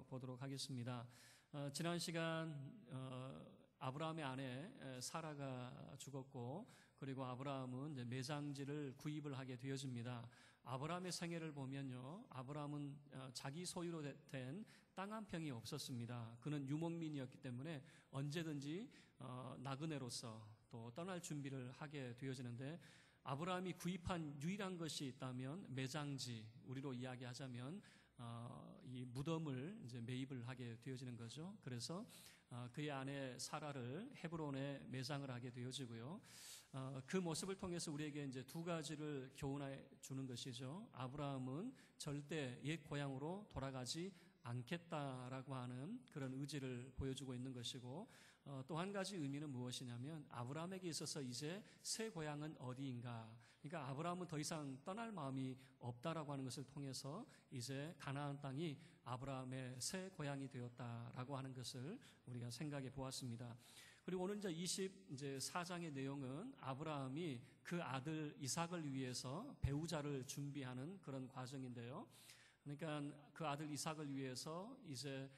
살펴보도록 하겠습니다. 지난 시간 아브라함의 아내 사라가 죽었고, 그리고 아브라함은 이제 매장지를 구입을 하게 되어집니다. 아브라함의 생애를 보면요, 아브라함은 자기 소유로 된 땅 한 평이 없었습니다. 그는 유목민이었기 때문에 언제든지 나그네로서 또 떠날 준비를 하게 되어지는데, 아브라함이 구입한 유일한 것이 있다면 매장지, 우리로 이야기하자면 이 무덤을 이제 매입을 하게 되어지는 거죠. 그래서 그의 아내 사라를 헤브론에 매장을 하게 되어지고요. 그 모습을 통해서 우리에게 이제 두 가지를 교훈해 주는 것이죠. 아브라함은 절대 옛 고향으로 돌아가지 않겠다라고 하는 그런 의지를 보여주고 있는 것이고, 또 한 가지 의미는 무엇이냐면 아브라함에게 있어서 이제 새 고향은 어디인가, 그러니까 아브라함은 더 이상 떠날 마음이 없다라고 하는 것을 통해서 이제 가나안 땅이 아브라함의 새 고향이 되었다라고 하는 것을 우리가 생각해 보았습니다. 그리고 오늘 이제 24장의 내용은 아브라함이 그 아들 이삭을 위해서 배우자를 준비하는 그런 과정인데요. 그러니까 그 아들 이삭을 위해서 이제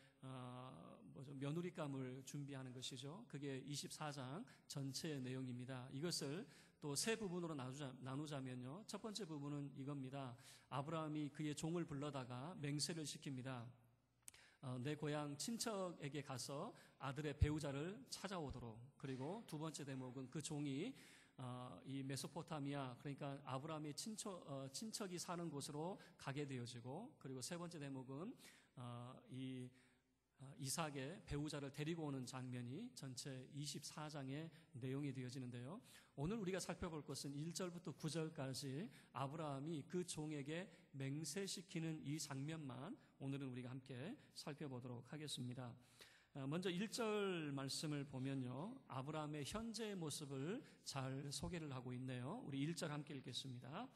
며느리감을 준비하는 것이죠. 그게 24장 전체의 내용입니다. 이것을 또 세 부분으로 나누자면요, 첫 번째 부분은 이겁니다. 아브라함이 그의 종을 불러다가 맹세를 시킵니다. 내 고향 친척에게 가서 아들의 배우자를 찾아오도록. 그리고 두 번째 대목은 그 종이 이 메소포타미아, 그러니까 아브라함의 친척이 사는 곳으로 가게 되어지고, 그리고 세 번째 대목은 이 이삭의 배우자를 데리고 오는 장면이 전체 24장의 내용이 되어지는데요. 오늘 우리가 살펴볼 것은 1절부터 9절까지 아브라함이 그 종에게 맹세시키는 이 장면만 오늘은 우리가 함께 살펴보도록 하겠습니다. 먼저 1절 말씀을 보면요, 아브라함의 현재의 모습을 잘 소개를 하고 있네요. 우리 1절 함께 읽겠습니다.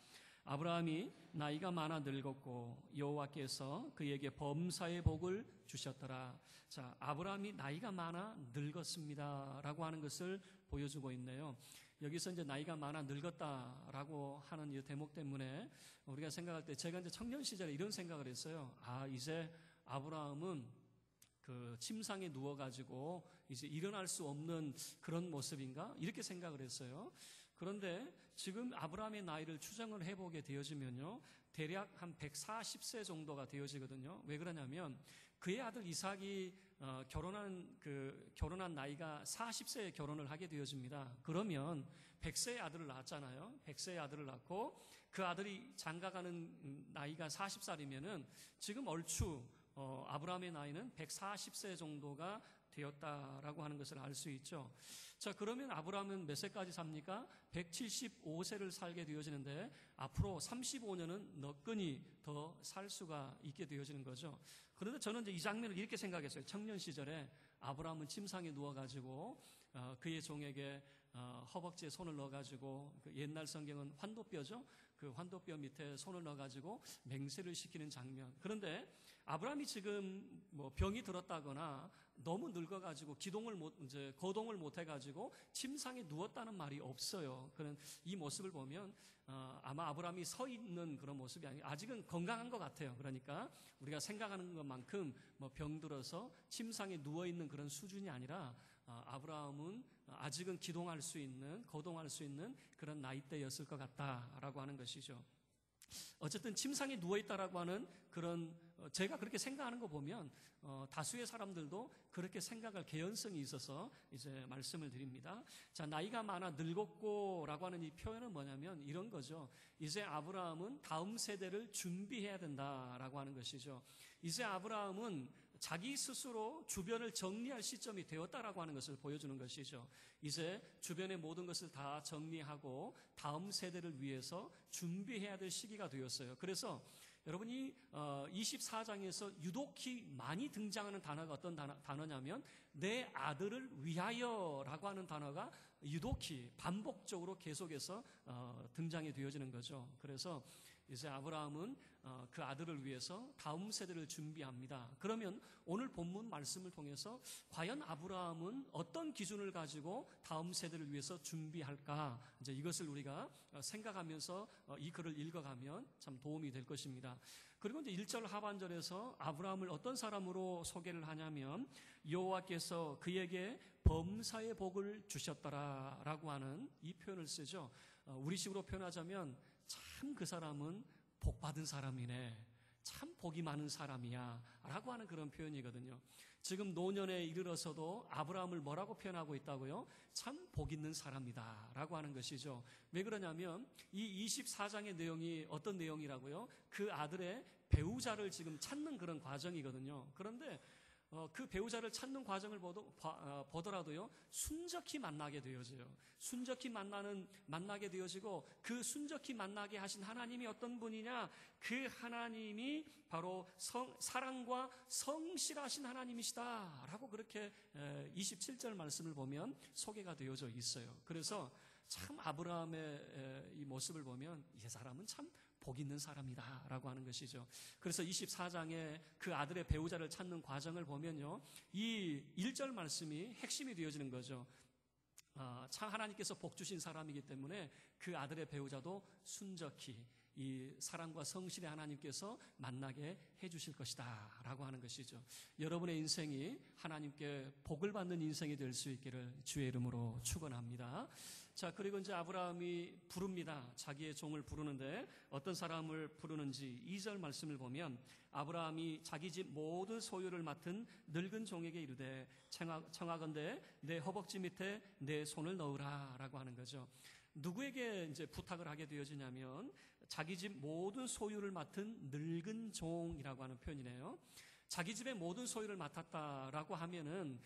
아브라함이 나이가 많아 늙었고 여호와께서 그에게 범사의 복을 주셨더라. 자, 아브라함이 나이가 많아 늙었습니다라고 하는 것을 보여주고 있네요. 여기서 이제 나이가 많아 늙었다라고 하는 이 대목 때문에 우리가 생각할 때, 제가 이제 청년 시절에 이런 생각을 했어요. 이제 아브라함은 그 침상에 누워가지고 이제 일어날 수 없는 그런 모습인가? 이렇게 생각을 했어요. 그런데 지금 아브라함의 나이를 추정을 해보게 되어지면요, 대략 한 140세 정도가 되어지거든요. 왜 그러냐면 그의 아들 이삭이 결혼한 나이가 40세에 결혼을 하게 되어집니다. 그러면 100세의 아들을 낳았잖아요. 100세의 아들을 낳고 그 아들이 장가가는 나이가 40살이면은 지금 얼추 아브라함의 나이는 140세 정도가 되었다라고 하는 것을 알 수 있죠. 자, 그러면 아브라함은 몇 세까지 삽니까? 175세를 살게 되어지는데 앞으로 35년은 너끈히 더 살 수가 있게 되어지는 거죠. 그런데 저는 이제 이 장면을 이렇게 생각했어요. 청년 시절에 아브라함은 침상에 누워가지고 그의 종에게 허벅지에 손을 넣어가지고, 그 옛날 성경은 환도뼈죠. 그 환도뼈 밑에 손을 넣어가지고 맹세를 시키는 장면. 그런데 아브라함이 지금 뭐 병이 들었다거나 너무 늙어가지고 거동을 못해가지고 침상에 누웠다는 말이 없어요. 그런 이 모습을 보면 아마 아브라함이 서 있는 그런 모습이 아니고 아직은 건강한 것 같아요. 그러니까 우리가 생각하는 것만큼 뭐 병들어서 침상에 누워 있는 그런 수준이 아니라 아브라함은 아직은 기동할 수 있는, 거동할 수 있는 그런 나이대였을 것 같다라고 하는 것이죠. 어쨌든 침상에 누워있다라고 하는 그런, 제가 그렇게 생각하는 거 보면 다수의 사람들도 그렇게 생각할 개연성이 있어서 이제 말씀을 드립니다. 자, 나이가 많아 늙었고 라고 하는 이 표현은 뭐냐면 이런 거죠. 이제 아브라함은 다음 세대를 준비해야 된다라고 하는 것이죠. 이제 아브라함은 자기 스스로 주변을 정리할 시점이 되었다라고 하는 것을 보여주는 것이죠. 이제 주변의 모든 것을 다 정리하고 다음 세대를 위해서 준비해야 될 시기가 되었어요. 그래서 여러분이 24장에서 유독히 많이 등장하는 단어가 어떤 단어냐면 내 아들을 위하여라고 하는 단어가 유독히 반복적으로 계속해서 등장이 되어지는 거죠. 그래서 이제 아브라함은 그 아들을 위해서 다음 세대를 준비합니다. 그러면 오늘 본문 말씀을 통해서 과연 아브라함은 어떤 기준을 가지고 다음 세대를 위해서 준비할까? 이제 이것을 우리가 생각하면서 이 글을 읽어가면 참 도움이 될 것입니다. 그리고 이제 1절 하반절에서 아브라함을 어떤 사람으로 소개를 하냐면 여호와께서 그에게 범사의 복을 주셨더라라고 하는 이 표현을 쓰죠. 우리식으로 표현하자면 참 그 사람은 복 받은 사람이네, 참 복이 많은 사람이야 라고 하는 그런 표현이거든요. 지금 노년에 이르러서도 아브라함을 뭐라고 표현하고 있다고요? 참 복 있는 사람이다 라고 하는 것이죠. 왜 그러냐면 이 24장의 내용이 어떤 내용이라고요? 그 아들의 배우자를 지금 찾는 그런 과정이거든요. 그런데 그 배우자를 찾는 과정을 보더라도요, 순적히 만나게 되어져요. 순적히 만나게 되어지고, 그 순적히 만나게 하신 하나님이 어떤 분이냐? 그 하나님이 바로 사랑과 성실하신 하나님이시다 라고 그렇게 27절 말씀을 보면 소개가 되어져 있어요. 그래서 참 아브라함의 이 모습을 보면 이 사람은 참 복 있는 사람이다 라고 하는 것이죠. 그래서 24장에 그 아들의 배우자를 찾는 과정을 보면요, 이 1절 말씀이 핵심이 되어지는 거죠. 참 하나님께서 복 주신 사람이기 때문에 그 아들의 배우자도 순적히 이 사랑과 성실의 하나님께서 만나게 해주실 것이다 라고 하는 것이죠. 여러분의 인생이 하나님께 복을 받는 인생이 될 수 있기를 주의 이름으로 축원합니다. 자, 그리고 이제 아브라함이 부릅니다. 자기의 종을 부르는데 어떤 사람을 부르는지 2절 말씀을 보면 아브라함이 자기 집 모든 소유를 맡은 늙은 종에게 이르되 청하건대 내 허벅지 밑에 내 손을 넣으라 라고 하는 거죠. 누구에게 이제 부탁을 하게 되어지냐면 자기 집 모든 소유를 맡은 늙은 종이라고 하는 표현이네요. 자기 집의 모든 소유를 맡았다라고 하면은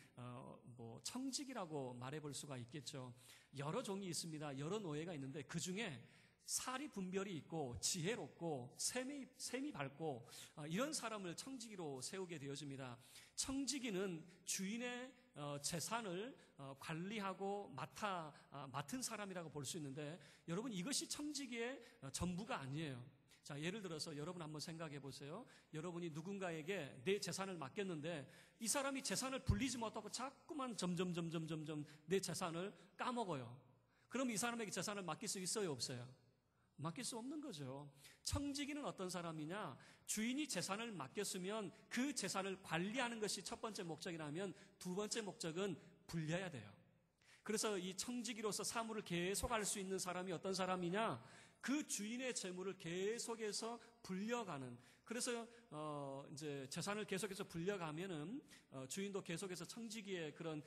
뭐 청직이라고 말해볼 수가 있겠죠. 여러 종이 있습니다. 여러 노예가 있는데 그 중에 사리 분별이 있고 지혜롭고 셈이 밝고 이런 사람을 청지기로 세우게 되어집니다. 청지기는 주인의 재산을 관리하고 맡은 사람이라고 볼 수 있는데, 여러분 이것이 청지기의 전부가 아니에요. 자, 예를 들어서 여러분 한번 생각해 보세요. 여러분이 누군가에게 내 재산을 맡겼는데 이 사람이 재산을 불리지 못하고 자꾸만 점점 내 재산을 까먹어요. 그럼 이 사람에게 재산을 맡길 수 있어요, 없어요? 맡길 수 없는 거죠. 청지기는 어떤 사람이냐? 주인이 재산을 맡겼으면 그 재산을 관리하는 것이 첫 번째 목적이라면 두 번째 목적은 불려야 돼요. 그래서 이 청지기로서 사물을 계속 할 수 있는 사람이 어떤 사람이냐? 그 주인의 재물을 계속해서 불려가는, 그래서 이제 재산을 계속해서 불려가면은 주인도 계속해서 청지기의 그런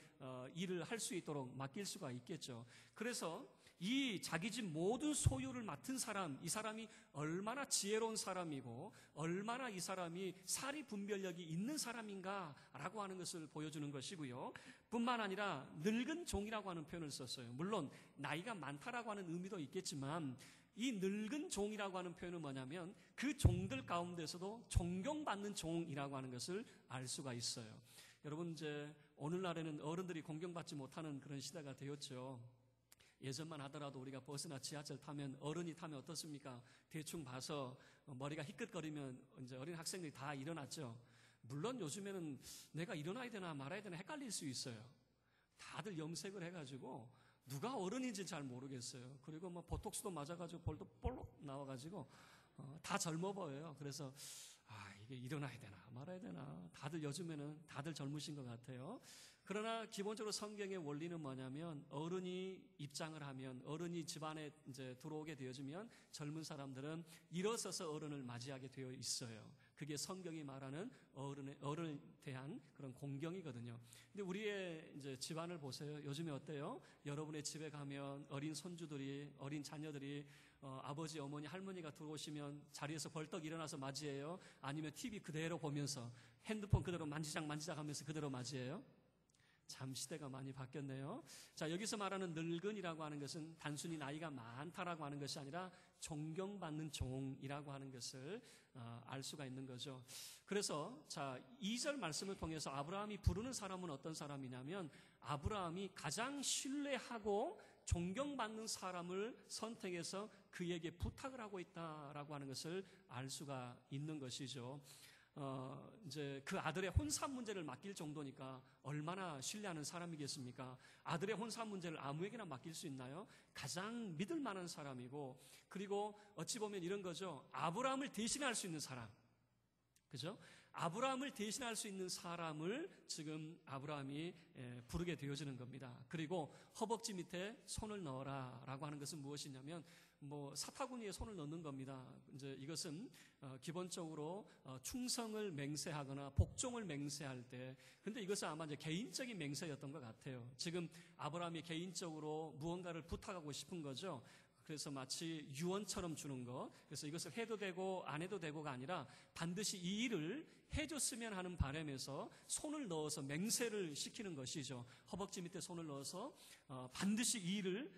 일을 할 수 있도록 맡길 수가 있겠죠. 그래서 이 자기 집 모든 소유를 맡은 사람, 이 사람이 얼마나 지혜로운 사람이고 얼마나 이 사람이 사리 분별력이 있는 사람인가라고 하는 것을 보여주는 것이고요. 뿐만 아니라 늙은 종이라고 하는 표현을 썼어요. 물론 나이가 많다라고 하는 의미도 있겠지만 이 늙은 종이라고 하는 표현은 뭐냐면 그 종들 가운데서도 존경받는 종이라고 하는 것을 알 수가 있어요. 여러분, 이제 오늘날에는 어른들이 공경받지 못하는 그런 시대가 되었죠. 예전만 하더라도 우리가 버스나 지하철 타면 어른이 타면 어떻습니까? 대충 봐서 머리가 희끗거리면 이제 어린 학생들이 다 일어났죠. 물론 요즘에는 내가 일어나야 되나 말아야 되나 헷갈릴 수 있어요. 다들 염색을 해가지고 누가 어른인지 잘 모르겠어요. 그리고 뭐 보톡스도 맞아가지고 볼도 볼록 나와가지고 다 젊어 보여요. 그래서 이게 일어나야 되나 말아야 되나, 다들 요즘에는 다들 젊으신 것 같아요. 그러나 기본적으로 성경의 원리는 뭐냐면 어른이 입장을 하면, 어른이 집안에 이제 들어오게 되어지면 젊은 사람들은 일어서서 어른을 맞이하게 되어 있어요. 그게 성경이 말하는 어른에 대한 그런 공경이거든요. 근데 우리의 이제 집안을 보세요. 요즘에 어때요? 여러분의 집에 가면 어린 손주들이, 어린 자녀들이 아버지, 어머니, 할머니가 들어오시면 자리에서 벌떡 일어나서 맞이해요? 아니면 TV 그대로 보면서 핸드폰 그대로 만지작 하면서 그대로 맞이해요? 참 시대가 많이 바뀌었네요. 자, 여기서 말하는 늙은이라고 하는 것은 단순히 나이가 많다라고 하는 것이 아니라 존경받는 종이라고 하는 것을 알 수가 있는 거죠. 그래서 자, 2절 말씀을 통해서 아브라함이 부르는 사람은 어떤 사람이냐면 아브라함이 가장 신뢰하고 존경받는 사람을 선택해서 그에게 부탁을 하고 있다라고 하는 것을 알 수가 있는 것이죠. 이제 그 아들의 혼산 문제를 맡길 정도니까 얼마나 신뢰하는 사람이겠습니까? 아들의 혼산 문제를 아무에게나 맡길 수 있나요? 가장 믿을 만한 사람이고, 그리고 어찌 보면 이런 거죠. 아브라함을 대신할 수 있는 사람. 그죠? 아브라함을 대신할 수 있는 사람을 지금 아브라함이 부르게 되어지는 겁니다. 그리고 허벅지 밑에 손을 넣어라 라고 하는 것은 무엇이냐면 사타구니에 손을 넣는 겁니다. 이제 이것은 기본적으로 충성을 맹세하거나 복종을 맹세할 때, 근데 이것은 아마 이제 개인적인 맹세였던 것 같아요. 지금 아브라함이 개인적으로 무언가를 부탁하고 싶은 거죠. 그래서 마치 유언처럼 주는 것, 그래서 이것을 해도 되고 안 해도 되고가 아니라 반드시 이 일을 해줬으면 하는 바람에서 손을 넣어서 맹세를 시키는 것이죠. 허벅지 밑에 손을 넣어서 반드시 이 일을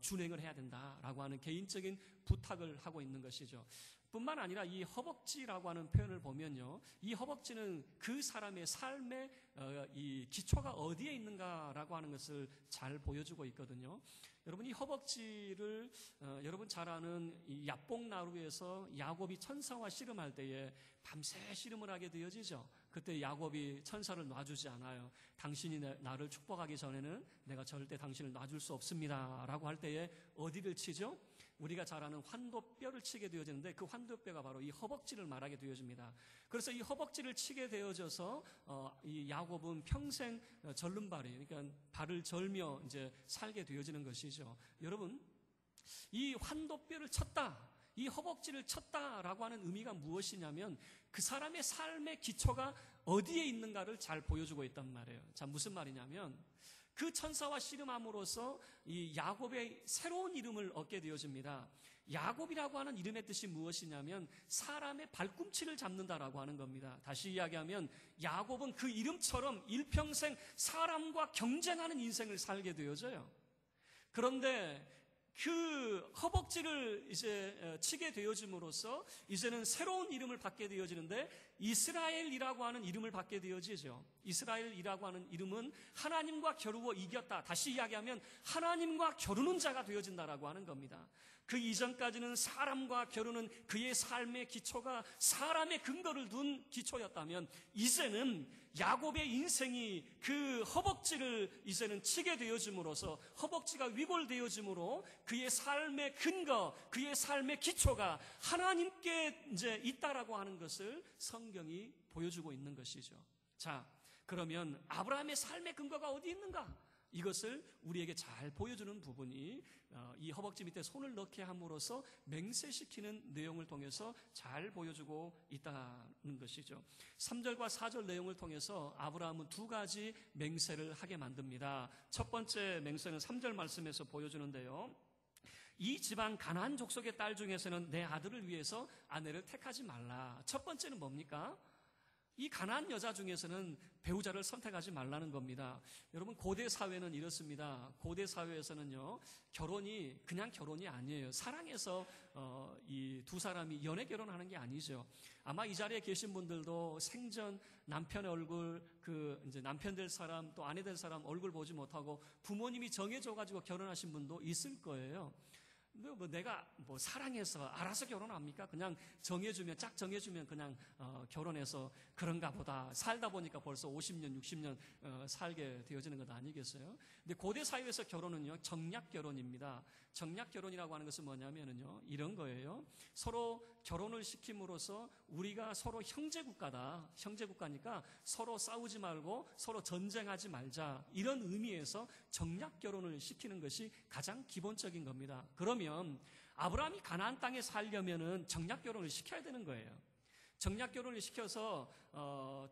준행을 해야 된다라고 하는 개인적인 부탁을 하고 있는 것이죠. 뿐만 아니라 이 허벅지라고 하는 표현을 보면요, 이 허벅지는 그 사람의 삶의 이 기초가 어디에 있는가라고 하는 것을 잘 보여주고 있거든요. 여러분, 이 허벅지를 여러분 잘 아는 이 야복나루에서 야곱이 천사와 씨름할 때에 밤새 씨름을 하게 되어지죠. 그때 야곱이 천사를 놔주지 않아요. 당신이 나를 축복하기 전에는 내가 절대 당신을 놔줄 수 없습니다 라고 할 때에 어디를 치죠? 우리가 잘 아는 환도뼈를 치게 되어지는데, 그 환도뼈가 바로 이 허벅지를 말하게 되어집니다. 그래서 이 허벅지를 치게 되어져서 이 야곱은 평생 절름발이, 그러니까 발을 절며 이제 살게 되어지는 것이죠. 여러분, 이 환도뼈를 쳤다, 이 허벅지를 쳤다라고 하는 의미가 무엇이냐면 그 사람의 삶의 기초가 어디에 있는가를 잘 보여주고 있단 말이에요. 자, 무슨 말이냐면 그 천사와 씨름함으로써 이 야곱의 새로운 이름을 얻게 되어집니다. 야곱이라고 하는 이름의 뜻이 무엇이냐면 사람의 발꿈치를 잡는다라고 하는 겁니다. 다시 이야기하면 야곱은 그 이름처럼 일평생 사람과 경쟁하는 인생을 살게 되어져요. 그런데 그 허벅지를 이제 치게 되어짐으로써 이제는 새로운 이름을 받게 되어지는데 이스라엘이라고 하는 이름을 받게 되어지죠. 이스라엘이라고 하는 이름은 하나님과 겨루어 이겼다. 다시 이야기하면 하나님과 겨루는 자가 되어진다라고 하는 겁니다. 그 이전까지는 사람과 겨루는 그의 삶의 기초가 사람의 근거를 둔 기초였다면 이제는 야곱의 인생이 그 허벅지를 이제는 치게 되어짐으로써 허벅지가 위골되어짐으로 그의 삶의 근거, 그의 삶의 기초가 하나님께 이제 있다라고 하는 것을 성경이 보여주고 있는 것이죠. 자, 그러면 아브라함의 삶의 근거가 어디 있는가? 이것을 우리에게 잘 보여주는 부분이 이 허벅지 밑에 손을 넣게 함으로써 맹세시키는 내용을 통해서 잘 보여주고 있다는 것이죠. 3절과 4절 내용을 통해서 아브라함은 두 가지 맹세를 하게 만듭니다. 첫 번째 맹세는 3절 말씀에서 보여주는데요. 이 지방 가나안 족속의 딸 중에서는 내 아들을 위해서 아내를 택하지 말라. 첫 번째는 뭡니까? 이 가나안 여자 중에서는 배우자를 선택하지 말라는 겁니다. 여러분, 고대 사회는 이렇습니다. 고대 사회에서는요, 결혼이 그냥 결혼이 아니에요. 사랑해서 이 두 사람이 연애 결혼하는 게 아니죠. 아마 이 자리에 계신 분들도 생전 남편의 얼굴, 그 이제 남편 될 사람 또 아내 될 사람 얼굴 보지 못하고 부모님이 정해줘가지고 결혼하신 분도 있을 거예요. 내가 사랑해서 알아서 결혼합니까? 그냥 정해주면, 짝 정해주면 그냥 결혼해서 그런가 보다. 살다 보니까 벌써 50년, 60년 살게 되어지는 것 아니겠어요? 근데 고대 사회에서 결혼은요, 정략 결혼입니다. 정략 결혼이라고 하는 것은 뭐냐면요, 이런 거예요. 서로 결혼을 시킴으로써 우리가 서로 형제국가다. 형제국가니까 서로 싸우지 말고 서로 전쟁하지 말자. 이런 의미에서 정략 결혼을 시키는 것이 가장 기본적인 겁니다. 그러면 아브라함이 가나안 땅에 살려면은 정략 결혼을 시켜야 되는 거예요. 정략 결혼을 시켜서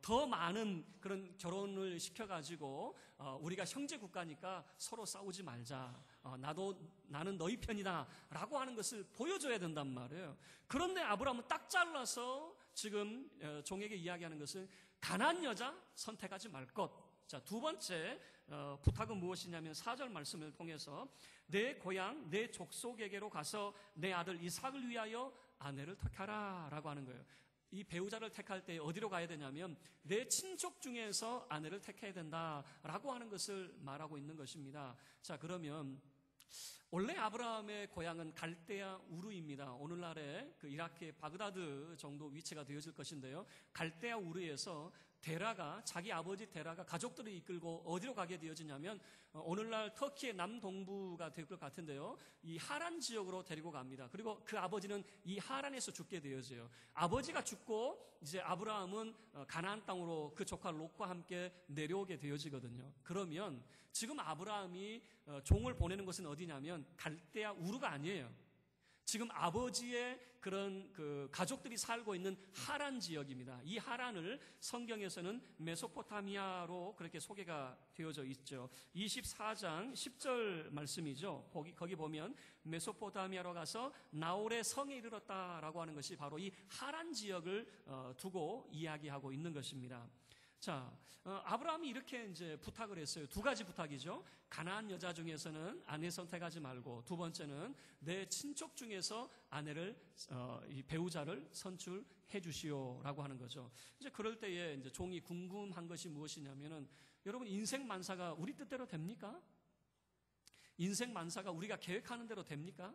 더 많은 그런 결혼을 시켜가지고 우리가 형제 국가니까 서로 싸우지 말자. 나는 너희 편이다 라고 하는 것을 보여줘야 된단 말이에요. 그런데 아브라함은 딱 잘라서 지금 종에게 이야기하는 것은 가나안 여자 선택하지 말 것. 자, 두 번째 부탁은 무엇이냐면 4절 말씀을 통해서 내 고향, 내 족속에게로 가서 내 아들 이삭을 위하여 아내를 택하라 라고 하는 거예요. 이 배우자를 택할 때 어디로 가야 되냐면 내 친족 중에서 아내를 택해야 된다라고 하는 것을 말하고 있는 것입니다. 자, 그러면 원래 아브라함의 고향은 갈대아 우르입니다. 오늘날의 그 이라크의 바그다드 정도 위치가 되어질 것인데요. 갈대아 우르에서 자기 아버지 데라가 가족들을 이끌고 어디로 가게 되어지냐면 오늘날 터키의 남동부가 될 것 같은데요. 이 하란 지역으로 데리고 갑니다. 그리고 그 아버지는 이 하란에서 죽게 되어져요. 아버지가 죽고 이제 아브라함은 가나안 땅으로 그 조카 롯과 함께 내려오게 되어지거든요. 그러면 지금 아브라함이 종을 보내는 곳은 어디냐면 갈대아 우르가 아니에요. 지금 아버지의 그런 그 가족들이 살고 있는 하란 지역입니다. 이 하란을 성경에서는 메소포타미아로 그렇게 소개가 되어져 있죠. 24장 10절 말씀이죠. 거기 보면 메소포타미아로 가서 나홀의 성에 이르렀다라고 하는 것이 바로 이 하란 지역을 두고 이야기하고 있는 것입니다. 자, 아브라함이 이렇게 이제 부탁을 했어요. 두 가지 부탁이죠. 가나안 여자 중에서는 아내 선택하지 말고, 두 번째는 내 친척 중에서 아내를 이 배우자를 선출해 주시오라고 하는 거죠. 이제 그럴 때에 이제 종이 궁금한 것이 무엇이냐면은, 여러분, 인생 만사가 우리 뜻대로 됩니까? 인생 만사가 우리가 계획하는 대로 됩니까?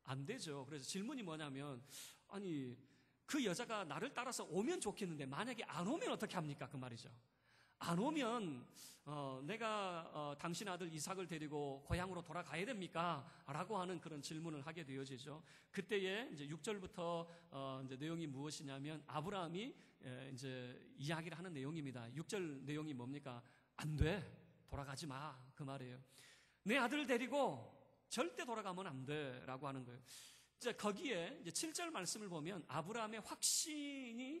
안 되죠. 그래서 질문이 뭐냐면, 아니, 그 여자가 나를 따라서 오면 좋겠는데 만약에 안 오면 어떻게 합니까? 그 말이죠. 안 오면 내가 당신 아들 이삭을 데리고 고향으로 돌아가야 됩니까? 라고 하는 그런 질문을 하게 되어지죠. 그때에 이제 6절부터 이제 내용이 무엇이냐면 아브라함이 이제 이야기를 하는 내용입니다. 6절 내용이 뭡니까? 안 돼. 돌아가지 마. 그 말이에요. 내 아들 데리고 절대 돌아가면 안 돼. 라고 하는 거예요. 거기에 이제 7절 말씀을 보면 아브라함의 확신이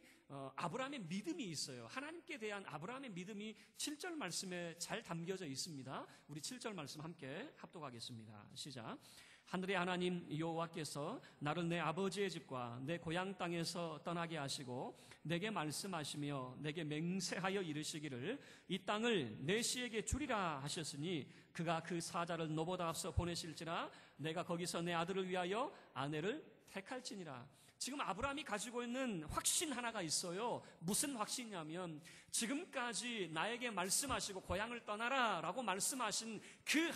아브라함의 믿음이 있어요. 하나님께 대한 아브라함의 믿음이 7절 말씀에 잘 담겨져 있습니다. 우리 7절 말씀 함께 합독하겠습니다. 시작. 하늘의 하나님 여호와께서 나를 내 아버지의 집과 내 고향 땅에서 떠나게 하시고 내게 말씀하시며 내게 맹세하여 이르시기를 이 땅을 내 씨에게 주리라 하셨으니 그가 그 사자를 너보다 앞서 보내실지라 내가 거기서 내 아들을 위하여 아내를 택할지니라. 지금 아브라함이 가지고 있는 확신 하나가 있어요. 무슨 확신이냐면 지금까지 나에게 말씀하시고 고향을 떠나라 라고 말씀하신 그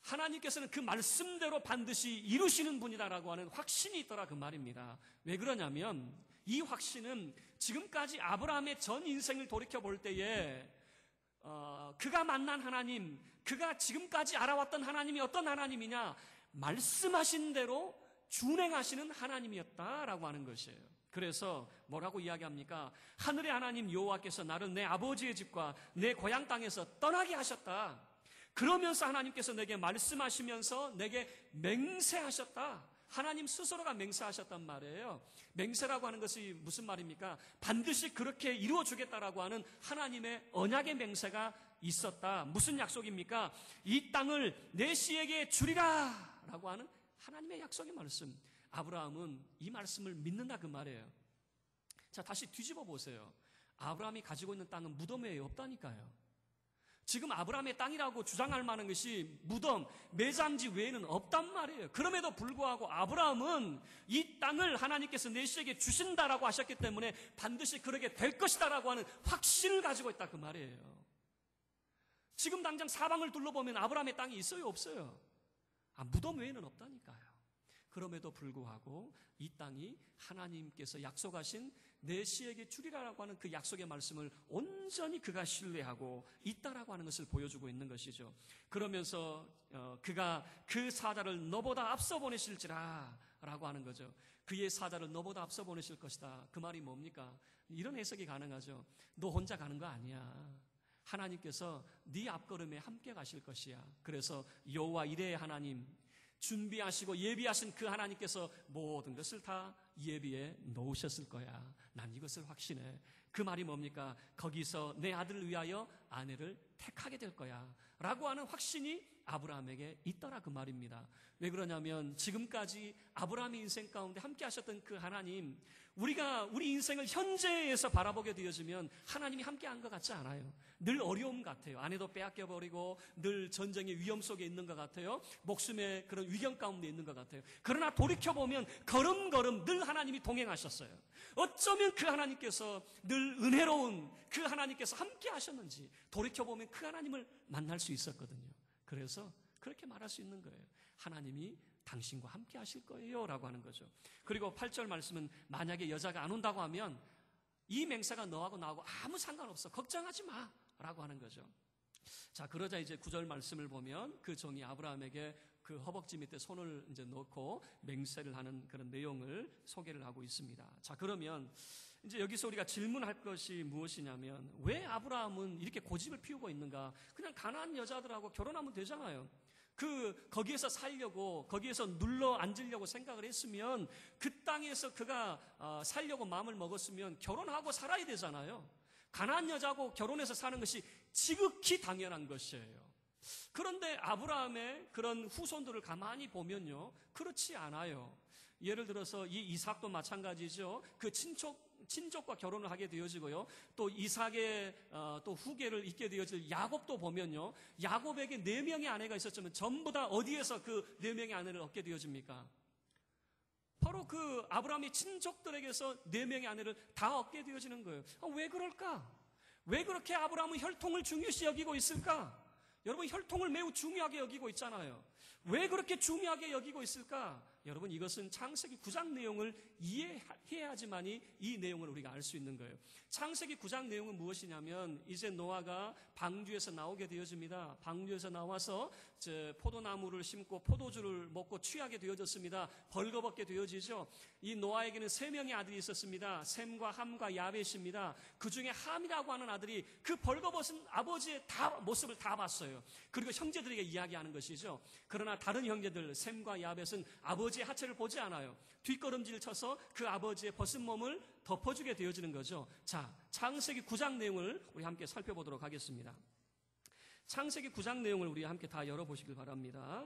하나님께서는 그 말씀대로 반드시 이루시는 분이다라고 하는 확신이 있더라 그 말입니다. 왜 그러냐면 이 확신은 지금까지 아브라함의 전 인생을 돌이켜볼 때에 그가 만난 하나님, 그가 지금까지 알아왔던 하나님이 어떤 하나님이냐? 말씀하신 대로 준행하시는 하나님이었다라고 하는 것이에요. 그래서 뭐라고 이야기합니까? 하늘의 하나님 여호와께서 나를 내 아버지의 집과 내 고향 땅에서 떠나게 하셨다. 그러면서 하나님께서 내게 말씀하시면서 내게 맹세하셨다. 하나님 스스로가 맹세하셨단 말이에요. 맹세라고 하는 것이 무슨 말입니까? 반드시 그렇게 이루어주겠다라고 하는 하나님의 언약의 맹세가 있었다. 무슨 약속입니까? 이 땅을 내 씨에게 주리라 라고 하는 하나님의 약속의 말씀. 아브라함은 이 말씀을 믿는다 그 말이에요. 자, 다시 뒤집어 보세요. 아브라함이 가지고 있는 땅은 무덤 외에 없다니까요. 지금 아브라함의 땅이라고 주장할 만한 것이 무덤, 매장지 외에는 없단 말이에요. 그럼에도 불구하고 아브라함은 이 땅을 하나님께서 내 씨에게 주신다라고 하셨기 때문에 반드시 그렇게 될 것이다라고 하는 확신을 가지고 있다 그 말이에요. 지금 당장 사방을 둘러보면 아브라함의 땅이 있어요, 없어요? 무덤 외에는 없다니까요. 그럼에도 불구하고 이 땅이 하나님께서 약속하신 내 씨에게 주리라고 하는 그 약속의 말씀을 온전히 그가 신뢰하고 있다라고 하는 것을 보여주고 있는 것이죠. 그러면서 그가 그 사자를 너보다 앞서 보내실지라 라고 하는 거죠. 그의 사자를 너보다 앞서 보내실 것이다. 그 말이 뭡니까? 이런 해석이 가능하죠. 너 혼자 가는 거 아니야. 하나님께서 네 앞걸음에 함께 가실 것이야. 그래서 여호와 이레의 하나님, 준비하시고 예비하신 그 하나님께서 모든 것을 다 예비해 놓으셨을 거야. 난 이것을 확신해. 그 말이 뭡니까? 거기서 내 아들을 위하여 아내를 택하게 될 거야 라고 하는 확신이 아브라함에게 있더라 그 말입니다. 왜 그러냐면 지금까지 아브라함의 인생 가운데 함께 하셨던 그 하나님, 우리가 우리 인생을 현재에서 바라보게 되어지면 하나님이 함께 한 것 같지 않아요. 늘 어려움 같아요. 아내도 빼앗겨버리고 늘 전쟁의 위험 속에 있는 것 같아요. 목숨의 그런 위경 가운데 있는 것 같아요. 그러나 돌이켜보면 걸음걸음 늘 하나님이 동행하셨어요. 어쩌면 그 하나님께서 늘 은혜로운 그 하나님께서 함께 하셨는지 돌이켜보면 그 하나님을 만날 수 있었거든요. 그래서 그렇게 말할 수 있는 거예요. 하나님이 당신과 함께 하실 거예요 라고 하는 거죠. 그리고 8절 말씀은 만약에 여자가 안 온다고 하면 이 맹세가 너하고 나하고 아무 상관없어. 걱정하지 마 라고 하는 거죠. 자, 그러자 이제 9절 말씀을 보면 그 종이 아브라함에게 그 허벅지 밑에 손을 이제 넣고 맹세를 하는 그런 내용을 소개를 하고 있습니다. 자, 그러면 이제 여기서 우리가 질문할 것이 무엇이냐면 왜 아브라함은 이렇게 고집을 피우고 있는가? 그냥 가나안 여자들하고 결혼하면 되잖아요. 거기에서 살려고, 거기에서 눌러 앉으려고 생각을 했으면 그 땅에서 그가 살려고 마음을 먹었으면 결혼하고 살아야 되잖아요. 가나안 여자하고 결혼해서 사는 것이 지극히 당연한 것이에요. 그런데 아브라함의 그런 후손들을 가만히 보면요, 그렇지 않아요. 예를 들어서 이 이삭도 마찬가지죠. 그 친족과 결혼을 하게 되어지고요. 또 이삭의 또 후계를 잇게 되어질 야곱도 보면요, 야곱에게 4명의 아내가 있었지만 전부 다 어디에서 그 4명의 아내를 얻게 되어집니까? 바로 그 아브라함의 친족들에게서 4명의 아내를 다 얻게 되어지는 거예요. 왜 그럴까? 왜 그렇게 아브라함은 혈통을 중요시 여기고 있을까? 여러분, 혈통을 매우 중요하게 여기고 있잖아요. 왜 그렇게 중요하게 여기고 있을까? 여러분, 이것은 창세기 9장 내용을 이해해야지만이 이 내용을 우리가 알 수 있는 거예요. 창세기 9장 내용은 무엇이냐면 이제 노아가 방주에서 나오게 되어집니다. 방주에서 나와서 포도나무를 심고 포도주를 먹고 취하게 되어졌습니다. 벌거벗게 되어지죠. 이 노아에게는 3명의 아들이 있었습니다. 셈과 함과 야벳입니다. 그 중에 함이라고 하는 아들이 그 벌거벗은 아버지의 모습을 다 봤어요. 그리고 형제들에게 이야기하는 것이죠. 그러나 다른 형제들 셈과 야벳은 아버지의 하체를 보지 않아요. 뒷걸음질 쳐서 그 아버지의 벗은 몸을 덮어주게 되어지는 거죠. 자, 창세기 9장 내용을 우리 함께 살펴보도록 하겠습니다. 창세기 9장 내용을 우리 함께 다 열어보시길 바랍니다.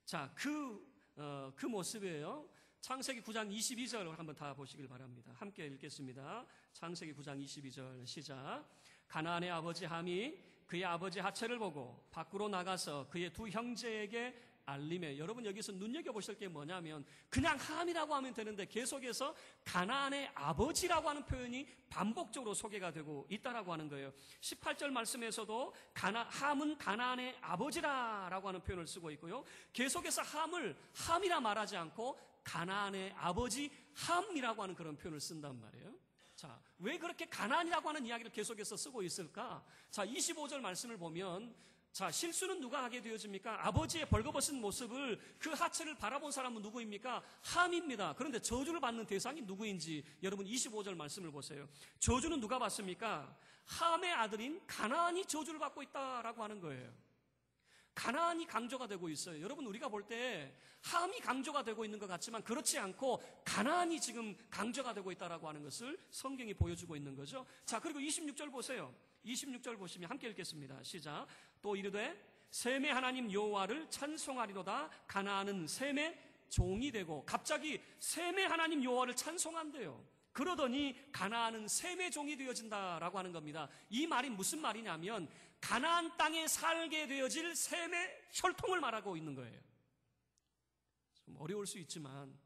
자, 그 모습이에요. 창세기 9장 22절을 한번 다 보시길 바랍니다. 함께 읽겠습니다. 창세기 9장 22절 시작. 가나안의 아버지 함이 그의 아버지 하체를 보고 밖으로 나가서 그의 두 형제에게 알림에, 여러분 여기서 눈여겨보실 게 뭐냐면 그냥 함이라고 하면 되는데 계속해서 가나안의 아버지라고 하는 표현이 반복적으로 소개가 되고 있다라고 하는 거예요. 18절 말씀에서도 함은 가나안의 아버지라고 하는 표현을 쓰고 있고요. 계속해서 함을 함이라 말하지 않고 가나안의 아버지 함이라고 하는 그런 표현을 쓴단 말이에요. 자, 왜 그렇게 가나안이라고 하는 이야기를 계속해서 쓰고 있을까? 자, 25절 말씀을 보면 자, 실수는 누가 하게 되어집니까? 아버지의 벌거벗은 모습을 그 하체를 바라본 사람은 누구입니까? 함입니다. 그런데 저주를 받는 대상이 누구인지 여러분 25절 말씀을 보세요. 저주는 누가 받습니까? 함의 아들인 가나안이 저주를 받고 있다라고 하는 거예요. 가나안이 강조가 되고 있어요. 여러분, 우리가 볼 때 함이 강조가 되고 있는 것 같지만 그렇지 않고 가나안이 지금 강조가 되고 있다라고 하는 것을 성경이 보여주고 있는 거죠. 자, 그리고 26절 보세요. 26절 보시면 함께 읽겠습니다. 시작. 또 이르되 셈의 하나님 여호와를 찬송하리로다. 가나안은 셈의 종이 되고, 갑자기 셈의 하나님 여호와를 찬송한대요. 그러더니 가나안은 셈의 종이 되어진다라고 하는 겁니다. 이 말이 무슨 말이냐면 가나안 땅에 살게 되어질 셈의 혈통을 말하고 있는 거예요. 좀 어려울 수 있지만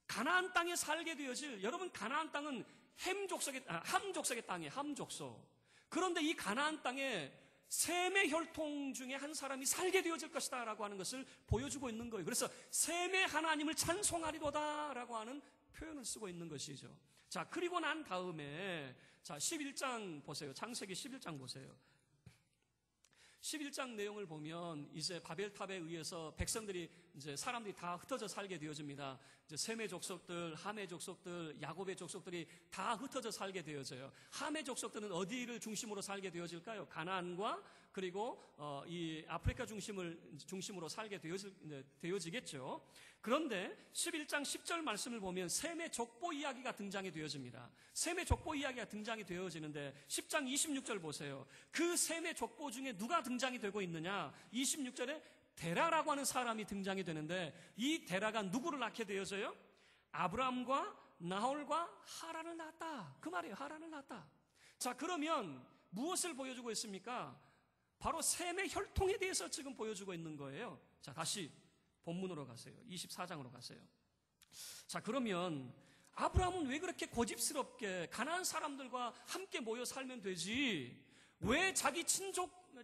가나안 땅에 살게 되어질, 여러분 가나안 땅은 함 족속의 땅이에요. 함 족속. 그런데 이 가나안 땅에 셈의 혈통 중에 한 사람이 살게 되어질 것이다 라고 하는 것을 보여주고 있는 거예요. 그래서 셈의 하나님을 찬송하리로다 라고 하는 표현을 쓰고 있는 것이죠. 자, 그리고 난 다음에 자, 11장 보세요. 창세기 11장 보세요. 11장 내용을 보면 이제 바벨탑에 의해서 백성들이, 이제 사람들이 다 흩어져 살게 되어집니다. 이제 셈의 족속들, 함의 족속들, 야곱의 족속들이 다 흩어져 살게 되어져요. 함의 족속들은 어디를 중심으로 살게 되어질까요? 가나안과 그리고 이 아프리카 중심으로 살게 되어지겠죠. 그런데 11장 10절 말씀을 보면 셈의 족보 이야기가 등장이 되어집니다. 셈의 족보 이야기가 등장이 되어지는데 10장 26절 보세요. 그 셈의 족보 중에 누가 등장이 되고 있느냐? 26절에 데라라고 하는 사람이 등장이 되는데 이 데라가 누구를 낳게 되어져요? 아브람과 나홀과 하란을 낳았다. 그 말이에요. 하란을 낳았다. 자, 그러면 무엇을 보여주고 있습니까? 바로 셈의 혈통에 대해서 지금 보여주고 있는 거예요. 자, 다시 본문으로 가세요. 24장으로 가세요. 자, 그러면 아브라함은 왜 그렇게 고집스럽게 가나안 사람들과 함께 모여 살면 되지, 왜 자기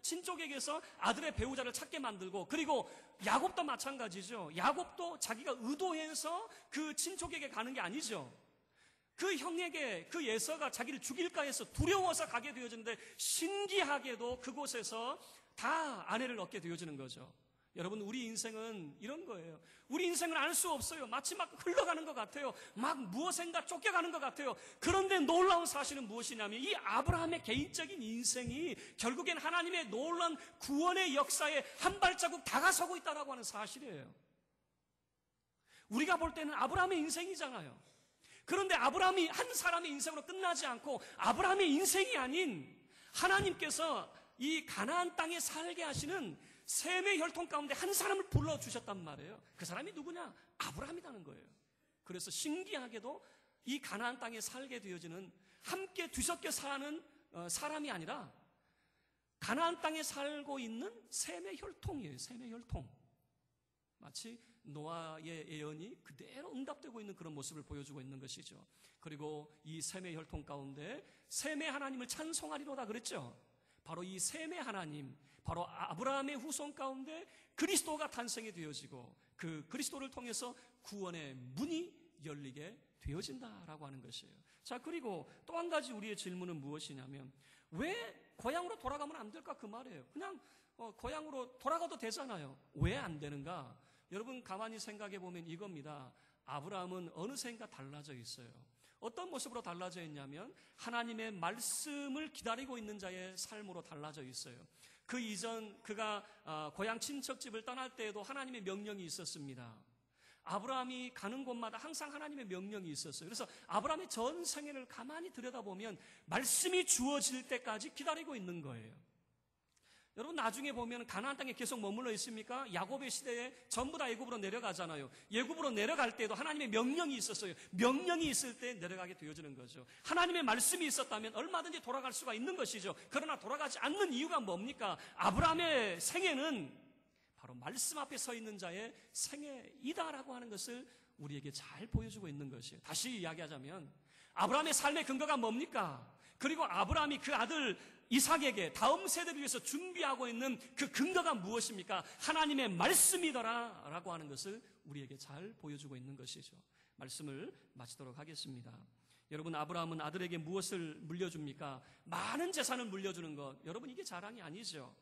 친족에게서 아들의 배우자를 찾게 만들고, 그리고 야곱도 마찬가지죠. 야곱도 자기가 의도해서 그 친족에게 가는 게 아니죠. 그 형에게 그 에서가 자기를 죽일까 해서 두려워서 가게 되어지는데, 신기하게도 그곳에서 다 아내를 얻게 되어지는 거죠. 여러분, 우리 인생은 이런 거예요. 우리 인생은 알 수 없어요. 마치 막 흘러가는 것 같아요. 막 무엇인가 쫓겨가는 것 같아요. 그런데 놀라운 사실은 무엇이냐면, 이 아브라함의 개인적인 인생이 결국엔 하나님의 놀라운 구원의 역사에 한 발자국 다가서고 있다고 하는 사실이에요. 우리가 볼 때는 아브라함의 인생이잖아요. 그런데 아브라함이 한 사람의 인생으로 끝나지 않고, 아브라함의 인생이 아닌 하나님께서 이 가나안 땅에 살게 하시는 셈의 혈통 가운데 한 사람을 불러주셨단 말이에요. 그 사람이 누구냐? 아브라함이라는 거예요. 그래서 신기하게도 이 가나안 땅에 살게 되어지는, 함께 뒤섞여 사는 사람이 아니라 가나안 땅에 살고 있는 셈의 혈통이에요. 셈의 혈통. 마치 노아의 예언이 그대로 응답되고 있는 그런 모습을 보여주고 있는 것이죠. 그리고 이 셈의 혈통 가운데 셈의 하나님을 찬송하리로다 그랬죠. 바로 이 셈의 하나님, 바로 아브라함의 후손 가운데 그리스도가 탄생이 되어지고, 그 그리스도를 통해서 구원의 문이 열리게 되어진다라고 하는 것이에요. 자, 그리고 또 한 가지 우리의 질문은 무엇이냐면, 왜 고향으로 돌아가면 안 될까? 그 말이에요. 그냥 고향으로 돌아가도 되잖아요. 왜 안 되는가? 여러분, 가만히 생각해 보면 이겁니다. 아브라함은 어느새인가 달라져 있어요. 어떤 모습으로 달라져 있냐면, 하나님의 말씀을 기다리고 있는 자의 삶으로 달라져 있어요. 그 이전 그가 고향 친척집을 떠날 때에도 하나님의 명령이 있었습니다. 아브라함이 가는 곳마다 항상 하나님의 명령이 있었어요. 그래서 아브라함의 전 생애를 가만히 들여다보면 말씀이 주어질 때까지 기다리고 있는 거예요. 여러분, 나중에 보면 가나안 땅에 계속 머물러 있습니까? 야곱의 시대에 전부 다 애굽으로 내려가잖아요. 애굽으로 내려갈 때도 하나님의 명령이 있었어요. 명령이 있을 때 내려가게 되어지는 거죠. 하나님의 말씀이 있었다면 얼마든지 돌아갈 수가 있는 것이죠. 그러나 돌아가지 않는 이유가 뭡니까? 아브라함의 생애는 바로 말씀 앞에 서 있는 자의 생애이다라고 하는 것을 우리에게 잘 보여주고 있는 것이에요. 다시 이야기하자면, 아브라함의 삶의 근거가 뭡니까? 그리고 아브라함이 그 아들 이삭에게 다음 세대를 위해서 준비하고 있는 그 근거가 무엇입니까? 하나님의 말씀이더라 라고 하는 것을 우리에게 잘 보여주고 있는 것이죠. 말씀을 마치도록 하겠습니다. 여러분, 아브라함은 아들에게 무엇을 물려줍니까? 많은 재산을 물려주는 것. 여러분, 이게 자랑이 아니죠.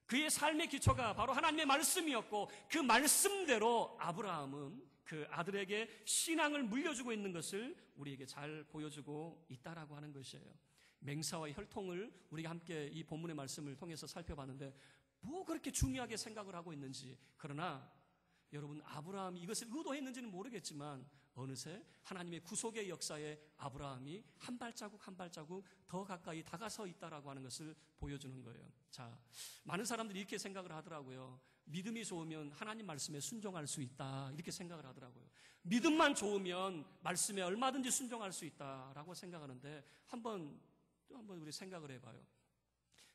그의 삶의 기초가 바로 하나님의 말씀이었고, 그 말씀대로 아브라함은 그 아들에게 신앙을 물려주고 있는 것을 우리에게 잘 보여주고 있다라고 하는 것이에요. 맹사와 혈통을 우리가 함께 이 본문의 말씀을 통해서 살펴봤는데, 뭐 그렇게 중요하게 생각을 하고 있는지. 그러나 여러분, 아브라함이 이것을 의도했는지는 모르겠지만 어느새 하나님의 구속의 역사에 아브라함이 한 발자국 한 발자국 더 가까이 다가서 있다라고 하는 것을 보여주는 거예요. 자, 많은 사람들이 이렇게 생각을 하더라고요. 믿음이 좋으면 하나님 말씀에 순종할 수 있다, 이렇게 생각을 하더라고요. 믿음만 좋으면 말씀에 얼마든지 순종할 수 있다라고 생각하는데, 한번 우리 생각을 해봐요.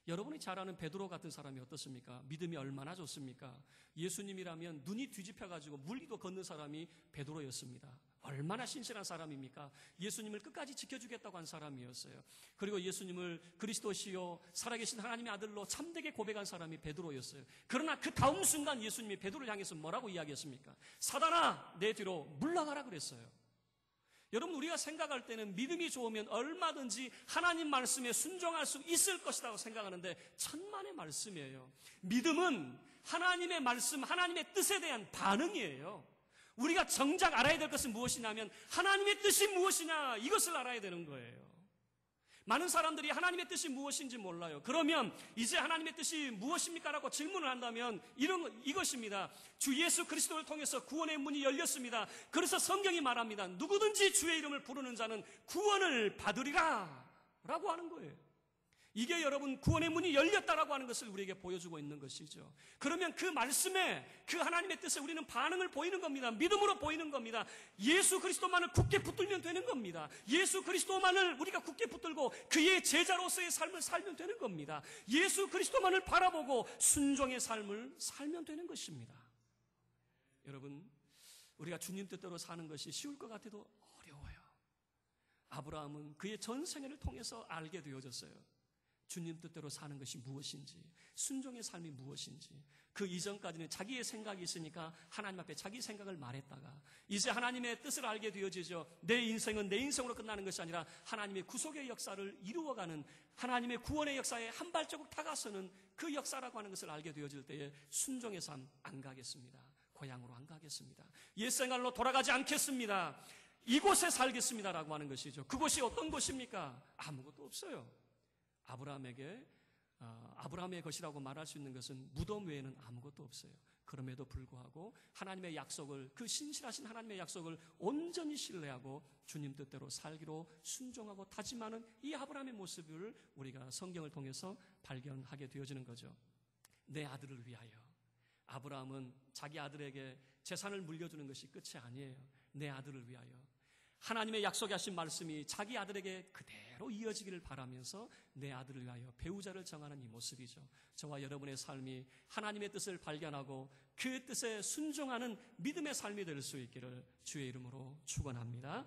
여러분이 잘 아는 베드로 같은 사람이 어떻습니까? 믿음이 얼마나 좋습니까? 예수님이라면 눈이 뒤집혀가지고 물 위도 걷는 사람이 베드로였습니다. 얼마나 신실한 사람입니까? 예수님을 끝까지 지켜주겠다고 한 사람이었어요. 그리고 예수님을 그리스도시요 살아계신 하나님의 아들로 참되게 고백한 사람이 베드로였어요. 그러나 그 다음 순간 예수님이 베드로를 향해서 뭐라고 이야기했습니까? 사단아, 내 뒤로 물러가라 그랬어요. 여러분, 우리가 생각할 때는 믿음이 좋으면 얼마든지 하나님 말씀에 순종할 수 있을 것이라고 생각하는데, 천만의 말씀이에요. 믿음은 하나님의 말씀, 하나님의 뜻에 대한 반응이에요. 우리가 정작 알아야 될 것은 무엇이냐면, 하나님의 뜻이 무엇이냐, 이것을 알아야 되는 거예요. 많은 사람들이 하나님의 뜻이 무엇인지 몰라요. 그러면 이제 하나님의 뜻이 무엇입니까? 라고 질문을 한다면 이것입니다. 주 예수 그리스도를 통해서 구원의 문이 열렸습니다. 그래서 성경이 말합니다. 누구든지 주의 이름을 부르는 자는 구원을 받으리라 라고 하는 거예요. 이게 여러분, 구원의 문이 열렸다라고 하는 것을 우리에게 보여주고 있는 것이죠. 그러면 그 말씀에, 그 하나님의 뜻에 우리는 반응을 보이는 겁니다. 믿음으로 보이는 겁니다. 예수 그리스도만을 굳게 붙들면 되는 겁니다. 예수 그리스도만을 우리가 굳게 붙들고 그의 제자로서의 삶을 살면 되는 겁니다. 예수 그리스도만을 바라보고 순종의 삶을 살면 되는 것입니다. 여러분, 우리가 주님 뜻대로 사는 것이 쉬울 것 같아도 어려워요. 아브라함은 그의 전 생애를 통해서 알게 되어졌어요. 주님 뜻대로 사는 것이 무엇인지, 순종의 삶이 무엇인지, 그 이전까지는 자기의 생각이 있으니까 하나님 앞에 자기 생각을 말했다가 이제 하나님의 뜻을 알게 되어지죠. 내 인생은 내 인생으로 끝나는 것이 아니라 하나님의 구속의 역사를 이루어가는, 하나님의 구원의 역사에 한 발자국 다가서는 그 역사라고 하는 것을 알게 되어질 때에 순종의 삶 안 가겠습니다. 고향으로 안 가겠습니다. 옛생활로 돌아가지 않겠습니다. 이곳에 살겠습니다라고 하는 것이죠. 그곳이 어떤 곳입니까? 아무것도 없어요. 아브라함의 것이라고 말할 수 있는 것은 무덤 외에는 아무것도 없어요. 그럼에도 불구하고 하나님의 약속을, 그 신실하신 하나님의 약속을 온전히 신뢰하고 주님 뜻대로 살기로 순종하고 다짐하는 이 아브라함의 모습을 우리가 성경을 통해서 발견하게 되어지는 거죠. 내 아들을 위하여. 아브라함은 자기 아들에게 재산을 물려주는 것이 끝이 아니에요. 내 아들을 위하여. 하나님의 약속하신 말씀이 자기 아들에게 그대로 이어지기를 바라면서 내 아들을 위하여 배우자를 정하는 이 모습이죠. 저와 여러분의 삶이 하나님의 뜻을 발견하고 그 뜻에 순종하는 믿음의 삶이 될 수 있기를 주의 이름으로 축원합니다.